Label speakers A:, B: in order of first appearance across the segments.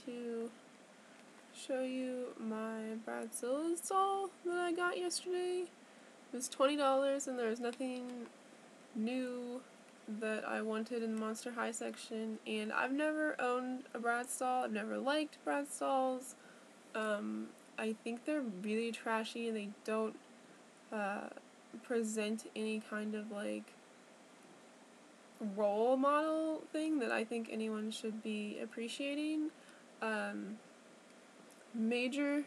A: to show you my Bradzilla's doll that I got yesterday. It was $20 and there was nothing new that I wanted in the Monster High section, and I've never owned a Bratz doll. I've never liked Bratz dolls. I think they're really trashy and they don't present any kind of like role model thing that I think anyone should be appreciating. Major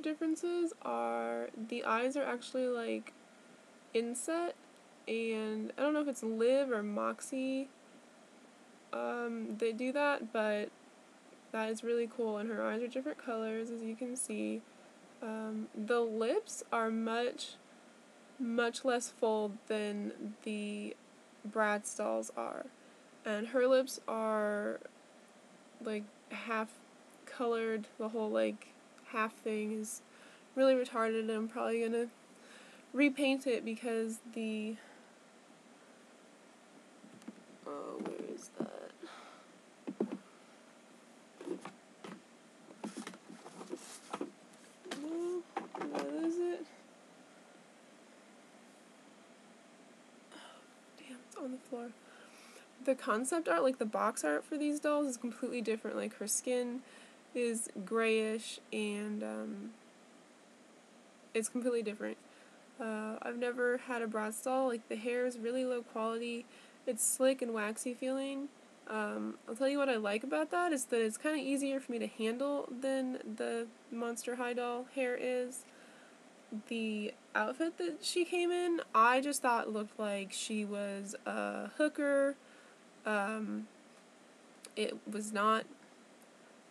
A: differences are the eyes are actually like inset, and I don't know if it's Liv or Moxie they do that, but that is really cool, and her eyes are different colors, as you can see. The lips are much less full than the Bratz dolls are, and her lips are like half colored. The whole like half thing is really retarded, and I'm probably gonna repaint it because the where is that? Where is it? Damn, it's on the floor. The concept art, like the box art for these dolls, is completely different. Like her skin is grayish, and it's completely different. I've never had a Bratz doll. Like the hair is really low quality. It's slick and waxy feeling. I'll tell you what I like about that is that it's kind of easier for me to handle than the Monster High doll hair is. The outfit that she came in, I just thought looked like she was a hooker. It was not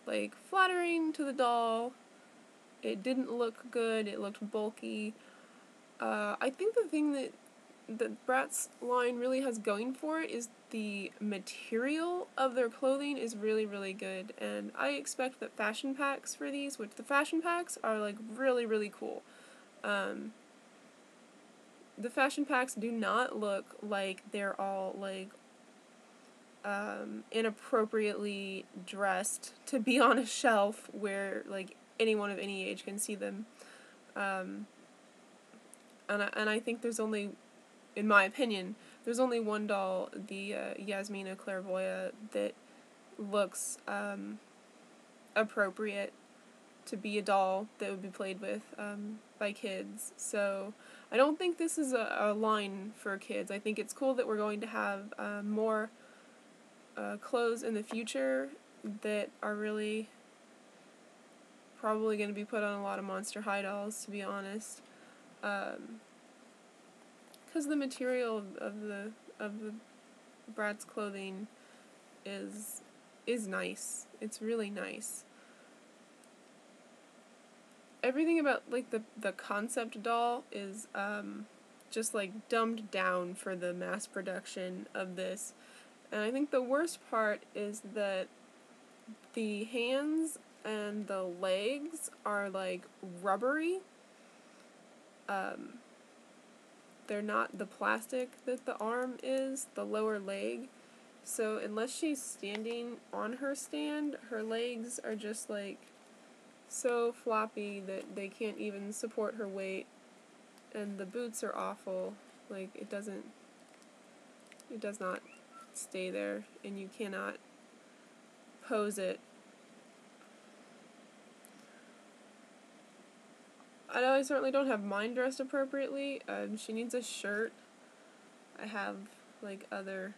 A: like flattering to the doll. It didn't look good. It looked bulky. I think the thing that the Bratz line really has going for it is the material of their clothing is really good, and I expect that fashion packs for these, which the fashion packs are like really cool. The fashion packs do not look like they're all like inappropriately dressed to be on a shelf where like anyone of any age can see them. And I think there's only, in my opinion, there's only one doll, the Yasmina Clairvoyant, that looks appropriate to be a doll that would be played with by kids. So I don't think this is a line for kids. I think it's cool that we're going to have more clothes in the future that are really probably going to be put on a lot of Monster High dolls, to be honest. Because the material of the Bratz clothing is nice. It's really nice. Everything about like the concept doll is just like dumbed down for the mass production of this. And I think the worst part is that the hands and the legs are like rubbery. They're not the plastic that the arm is, the lower leg. So unless she's standing on her stand, her legs are just like so floppy that they can't even support her weight. And the boots are awful. Like it does not stay there, and you cannot pose it. I know I certainly don't have mine dressed appropriately. She needs a shirt. I have like other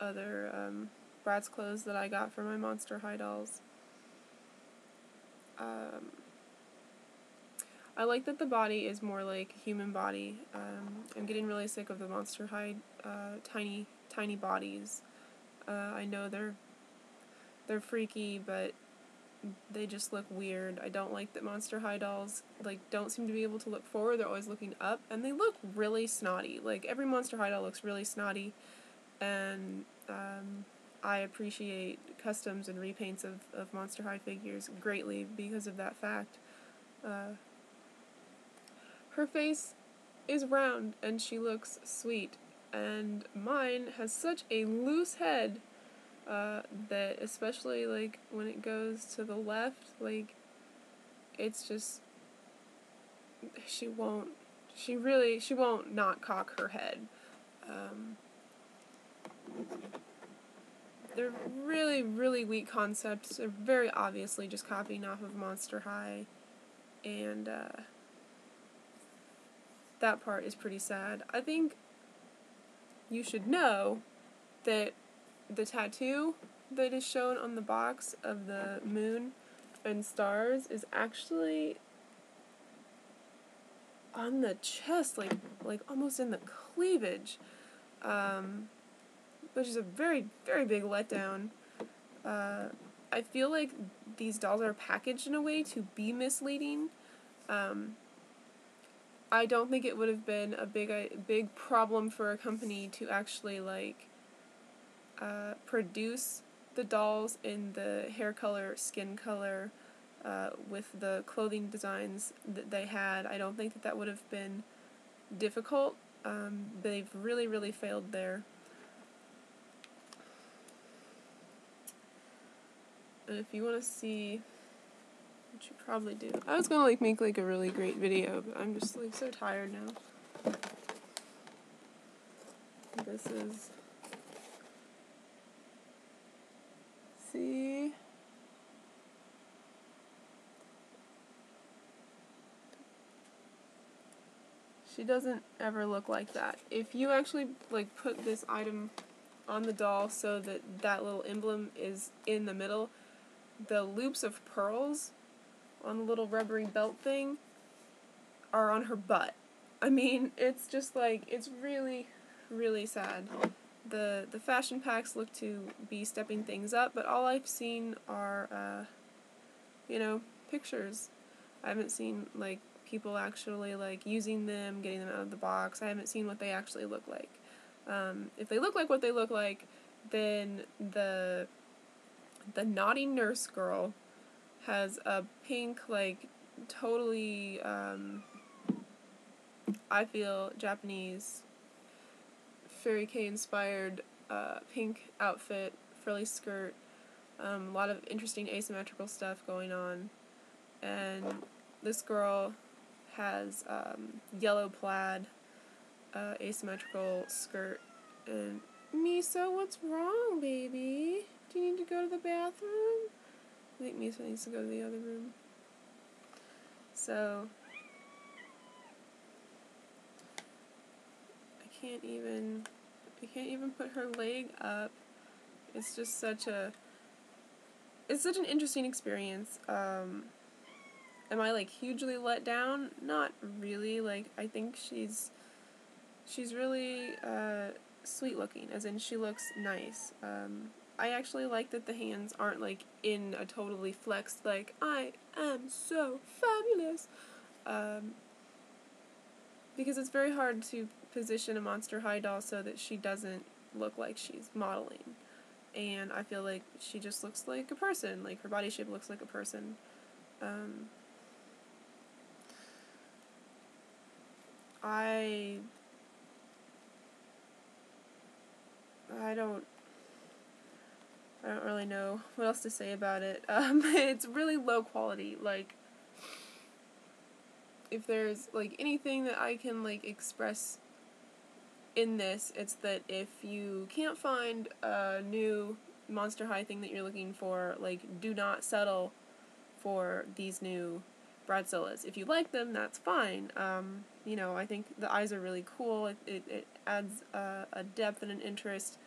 A: Bratz clothes that I got for my Monster High dolls. I like that the body is more like a human body. I'm getting really sick of the Monster High tiny bodies. I know they're freaky, but they just look weird. I don't like that Monster High dolls like don't seem to be able to look forward. They're always looking up, and they look really snotty. Like every Monster High doll looks really snotty, and I appreciate customs and repaints of Monster High figures greatly because of that fact. Her face is round and she looks sweet, and mine has such a loose head. that especially, like, when it goes to the left, like, it's just, she won't not cock her head. They're really, really weak concepts. They're very obviously just copying off of Monster High, and that part is pretty sad. I think you should know that the tattoo that is shown on the box of the moon and stars is actually on the chest, like almost in the cleavage, which is a very, very big letdown. I feel like these dolls are packaged in a way to be misleading. I don't think it would have been a big problem for a company to actually, like, produce the dolls in the hair color, skin color, with the clothing designs that they had. I don't think that would have been difficult. They've really, really failed there. And if you want to see, what you probably do. I was gonna, like, make, like, a really great video, but I'm just, like, so tired now. This is, see? She doesn't ever look like that. If you actually, like, put this item on the doll so that that little emblem is in the middle, the loops of pearls on the little rubbery belt thing are on her butt. I mean, it's just, like, it's really, really sad. The fashion packs look to be stepping things up, but all I've seen are, pictures. I haven't seen, like, people actually, like, using them, getting them out of the box. I haven't seen what they actually look like. If they look like what they look like, then the naughty nurse girl has a pink, like, totally, I feel, Japanese, fairy K inspired, pink outfit, frilly skirt, a lot of interesting asymmetrical stuff going on, and this girl has, yellow plaid, asymmetrical skirt, and Misa, what's wrong, baby? Do you need to go to the bathroom? I think Misa needs to go to the other room. So, I can't even put her leg up. It's just such an interesting experience. Am I, like, hugely let down? Not really. Like, I think she's really, sweet looking, as in she looks nice. I actually like that the hands aren't, like, in a totally flexed, like, I am so fabulous, because it's very hard to position a Monster High doll so that she doesn't look like she's modeling, and I feel like she just looks like a person, like, her body shape looks like a person. I don't really know what else to say about it. It's really low quality. Like, if there's, like, anything that I can, like, express in this, it's that if you can't find a new Monster High thing that you're looking for, like, do not settle for these new Bradzillas. If you like them, that's fine. I think the eyes are really cool. It adds a depth and an interest.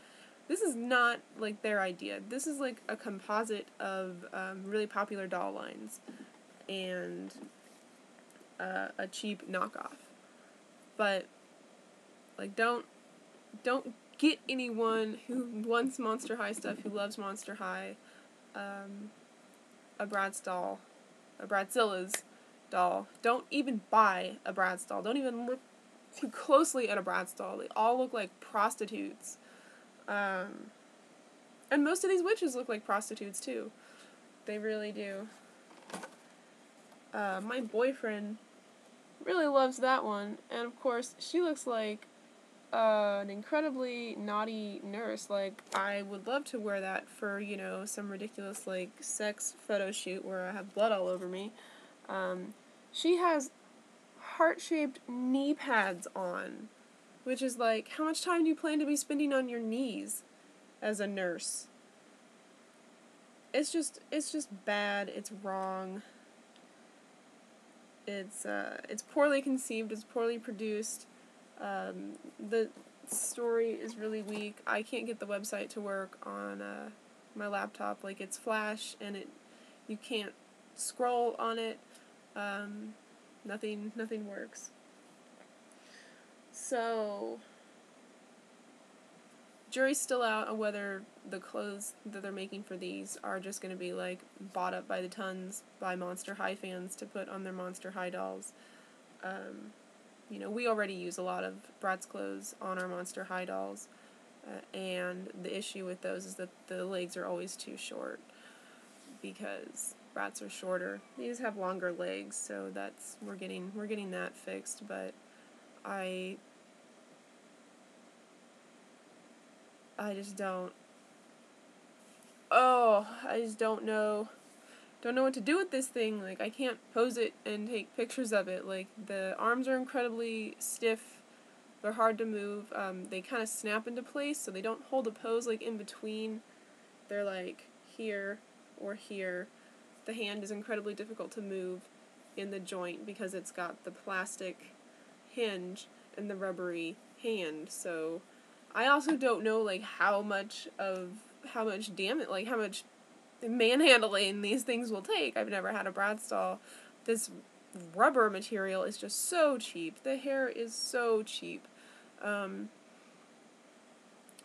A: This is not, like, their idea. This is, like, a composite of really popular doll lines and a cheap knockoff. But, like, don't get anyone who wants Monster High stuff, who loves Monster High, a Bradzilla's doll. Don't even buy a Brad's doll. Don't even look too closely at a Brad's doll. They all look like prostitutes. And most of these witches look like prostitutes, too. They really do. My boyfriend really loves that one, and of course, she looks like an incredibly naughty nurse. Like, I would love to wear that for, you know, some ridiculous, like, sex photo shoot where I have blood all over me. She has heart-shaped knee pads on, which is like, how much time do you plan to be spending on your knees as a nurse? It's just bad. It's wrong. It's poorly conceived. It's poorly produced. The story is really weak. I can't get the website to work on my laptop. Like, it's Flash, and you can't scroll on it. Nothing works. So, jury's still out on whether the clothes that they're making for these are just going to be, like, bought up by the tons by Monster High fans to put on their Monster High dolls. You know, we already use a lot of Bratz clothes on our Monster High dolls, and the issue with those is that the legs are always too short, because Bratz are shorter. These have longer legs, so we're getting that fixed, but I just don't know. Don't know what to do with this thing. Like, I can't pose it and take pictures of it. Like, the arms are incredibly stiff. They're hard to move. They kind of snap into place, so they don't hold a pose, like, in between. They're, like, here or here. The hand is incredibly difficult to move in the joint because it's got the plastic hinge and the rubbery hand. So, I also don't know, like, how much damage, like, how much manhandling these things will take. I've never had a Bratz doll. This rubber material is just so cheap. The hair is so cheap.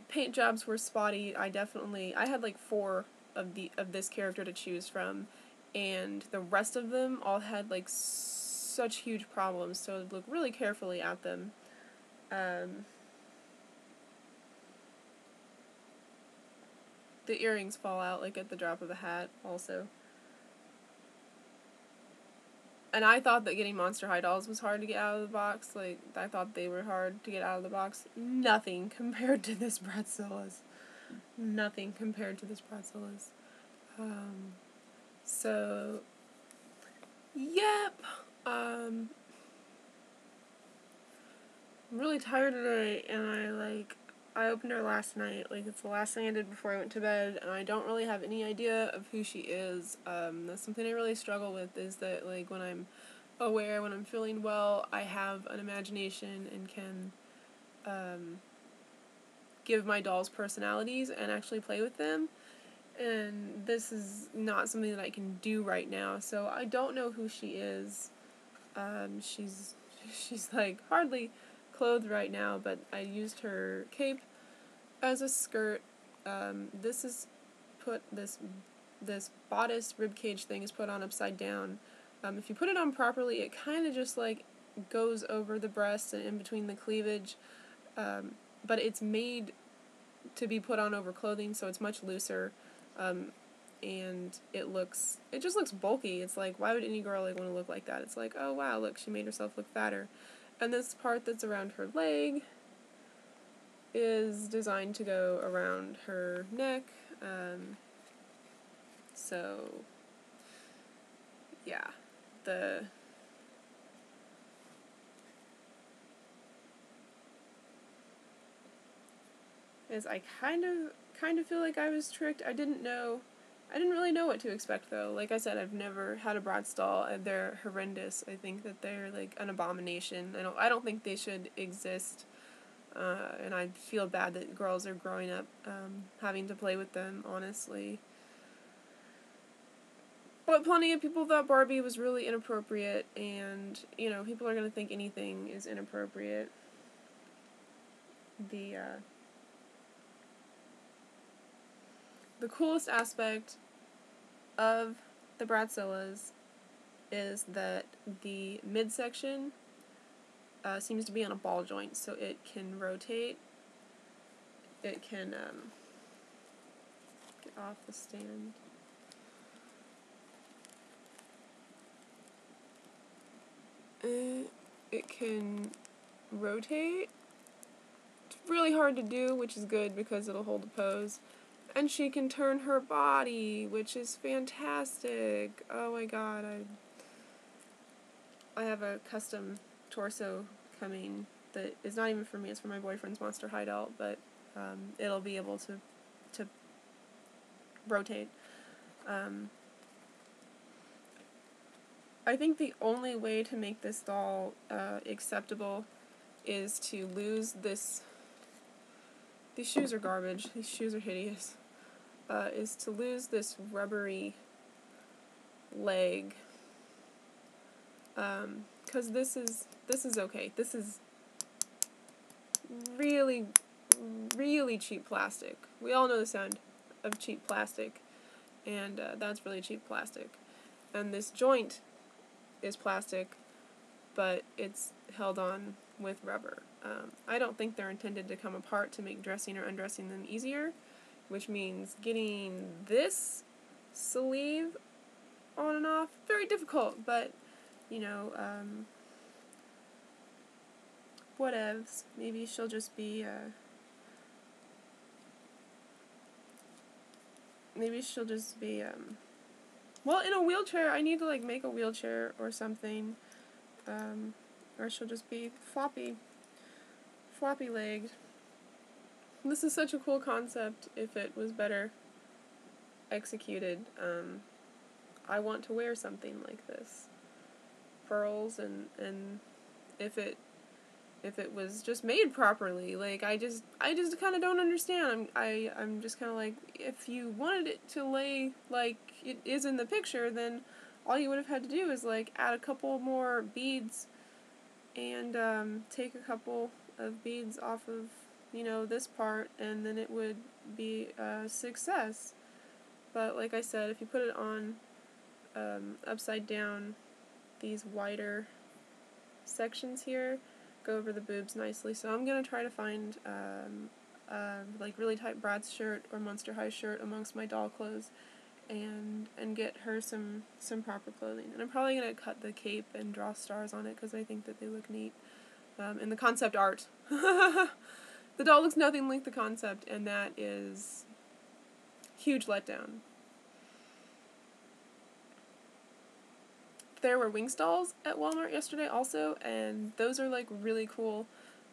A: Paint jobs were spotty. I had like 4 of this character to choose from, and the rest of them all had like such huge problems, so I'd look really carefully at them. The earrings fall out, like, at the drop of a hat, also. And I thought that getting Monster High dolls was hard to get out of the box. Like, I thought they were hard to get out of the box. Nothing compared to this Bratzilla's. Nothing compared to this Bratzilla's. So, yep. I'm really tired today, and I opened her last night. Like, it's the last thing I did before I went to bed, and I don't really have any idea of who she is. That's something I really struggle with, is that, like, when I'm aware, when I'm feeling well, I have an imagination and can give my dolls personalities and actually play with them. And this is not something that I can do right now, so I don't know who she is. She's like hardly clothed right now, but I used her cape as a skirt. This bodice ribcage thing is put on upside down. If you put it on properly, it kind of just like goes over the breast and in between the cleavage, but it's made to be put on over clothing, so it's much looser, and it just looks bulky. It's like, why would any girl like want to look like that? It's like, oh wow, look, she made herself look fatter. And this part that's around her leg is designed to go around her neck, so yeah, I kind of feel like I was tricked. I didn't really know what to expect, though. Like I said, I've never had a Bratz doll, and they're horrendous. I think that they're like an abomination. I don't think they should exist, and I feel bad that girls are growing up having to play with them, honestly. But plenty of people thought Barbie was really inappropriate, and, you know, people are going to think anything is inappropriate. The coolest aspect of the Bratzillas is that the midsection seems to be on a ball joint, so it can rotate. It can get off the stand. It can rotate, really hard to do, which is good because it'll hold the pose. And she can turn her body, which is fantastic. Oh my god, I have a custom torso coming that is not even for me, it's for my boyfriend's Monster High doll, but it'll be able to rotate. I think the only way to make this doll acceptable is to lose this. These shoes are garbage. These shoes are hideous. Is to lose this rubbery leg. Because this is okay. This is really, really cheap plastic. We all know the sound of cheap plastic, and that's really cheap plastic. And this joint is plastic, but it's held on with rubber. I don't think they're intended to come apart to make dressing or undressing them easier, which means getting this sleeve on and off, very difficult, but, you know, whatevs. Maybe she'll just be, well, in a wheelchair. I need to, like, make a wheelchair or something, or she'll just be floppy-legged. This is such a cool concept if it was better executed. I want to wear something like this. Pearls, and if it was just made properly, like, I just kind of don't understand. I'm just kind of like, if you wanted it to lay like it is in the picture, then all you would have had to do is, like, add a couple more beads and take a couple of beads off of, you know, this part, and then it would be a success. But like I said, if you put it on upside down, these wider sections here go over the boobs nicely. So I'm gonna try to find like really tight Bratz shirt or Monster High shirt amongst my doll clothes, and get her some proper clothing. And I'm probably gonna cut the cape and draw stars on it because I think that they look neat. And the concept art. The doll looks nothing like the concept, and that is huge letdown. There were Wings dolls at Walmart yesterday also, and those are, like, really cool.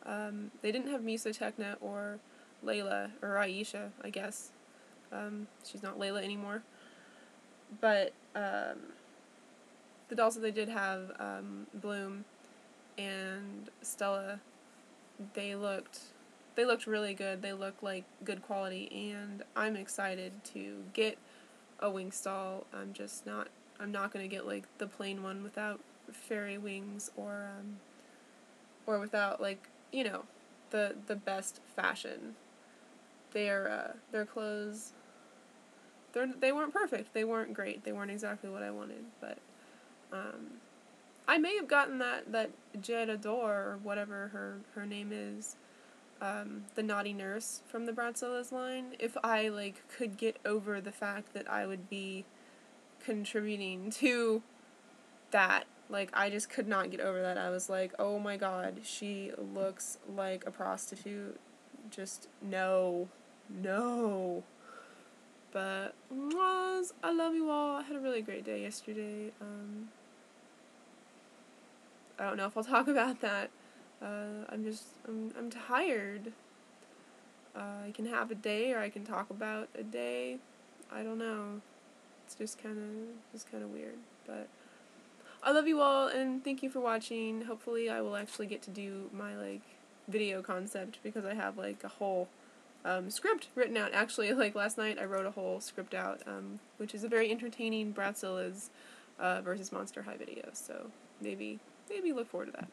A: They didn't have Misa, Tekna, or Layla, or Aisha, I guess. She's not Layla anymore. But the dolls that they did have, Bloom and Stella, they looked really good. They look like good quality, and I'm excited to get a Wings doll. I'm not gonna get, like, the plain one without fairy wings, or without, like, you know, the best fashion. Their clothes, they weren't perfect. They weren't great. They weren't exactly what I wanted, but I may have gotten that Jed Adore, or whatever her name is, the naughty nurse from the Bratzilla's line, if I, like, could get over the fact that I would be contributing to that. Like, I just could not get over that. I was like, oh my god, she looks like a prostitute. Just, no. But, I love you all. I had a really great day yesterday. I don't know if I'll talk about that. I'm tired. I can have a day, or I can talk about a day. I don't know. It's just kind of weird, but I love you all, and thank you for watching. Hopefully I will actually get to do my, like, video concept, because I have, like, a whole script written out. Actually, like, last night I wrote a whole script out, which is a very entertaining Bratzilla's versus Monster High video, so maybe look forward to that.